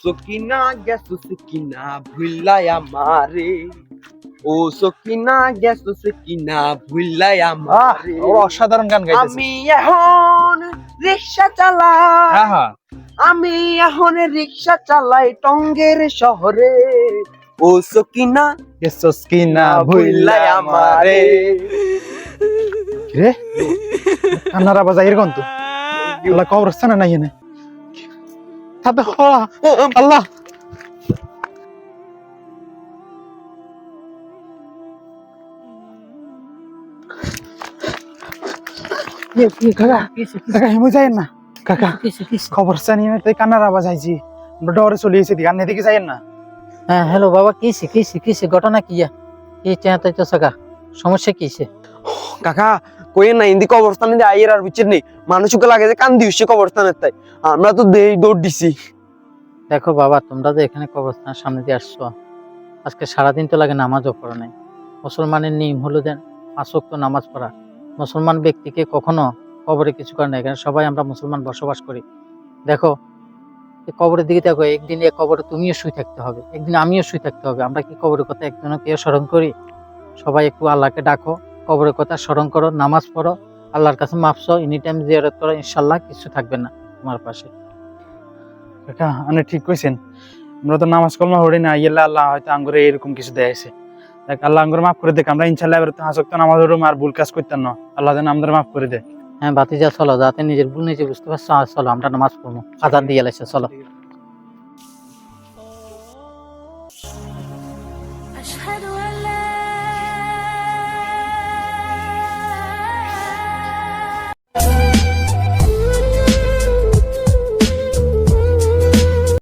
সকিনা গেছো সকিনা ভুল্লাই আমারে, ও সকিনা গেছো সকিনা ভুল্লাই আমারে। অসাধারণ গান গাইতেছে। আমি এখন রিক্সা চালাই, হ্যাঁ হ্যাঁ, আমি এখন রিক্সা চালাই টঙ্গের শহরে, ও সকিনা গেছস কিনা ভুল্লাই আমারে। রে কান্নার আওয়াজ আইর কোন তো আল্লাহ কবরস্থানে নাই এনে তাতে আল্লাহ কাকা কাকা হেমে যায় না কাকা কবরস্থানে এনে তাই কান্নার আওয়াজ আইছি আমরা ডরে চলে এসেছি গান এদিকে যাই না। হ্যাঁ হ্যালো বাবা, কিসে ঘটনা কি কি চেঁচাইতো সাকা, সমস্যা কিসে? কাকা কই না ইন্দি কবরস্থানে যে আইয়ের আর বুঝছেন নি মানুষকে লাগে যে কান্দি হচ্ছে কবরস্থানের, তাই আমরা তো দৌড় দিছি। দেখো বাবা, তোমরা তো এখানে কবরস্থানের সামনে দিয়ে আসছো, আজকে সারাদিন তো লাগে নামাজও পড়া নাই। মুসলমানের নিয়ম হলো দেন 5 ওয়াক্ত নামাজ পড়া। মুসলমান ব্যক্তিকে কখনো কবরে কিছু করে না, এখানে সবাই আমরা মুসলমান বসবাস করি। দেখো এই কবরের দিকে দেখো, একদিন এই কবরে তুমিও শুয়ে থাকতে হবে, একদিন আমিও শুয়ে থাকতে হবে। আমরা কি কবরের কথা একজনকে স্মরণ করি? সবাই একটু আল্লাহকে ডাকো, কবরের কথা স্মরণ করো, নামাজ পড়ো, আল্লাহর কাছে মাফ চাও, এনি টাইম জিয়ারত করো, ইনশাল্লাহ কিছু থাকবে না তোমার পাশে। কাকা আপনি ঠিক কইছেন, আমরা তো নামাজ কলমা পড়ি না, ইল্লা আল্লাহ হয়তো আঙ্গুরে এরকম কিছু দেয়াছে। দেখ আল্লাহ আঙ্গুর মাফ করে দেখ, আমরা ইনশাআল্লাহ এবার তো হাসক্ত নামাজ পড়ব আর ভুল কাজ করতাম না, আল্লাহ যেন আমাদের মাফ করে দেয়। হ্যাঁ ভাতিজা চলো, যাতে নিজের ভুল নিজে বুঝতে পারছো, চলো আমরা নামাজ পড়বো, আজান দিয়ে এলাইছে, চলো।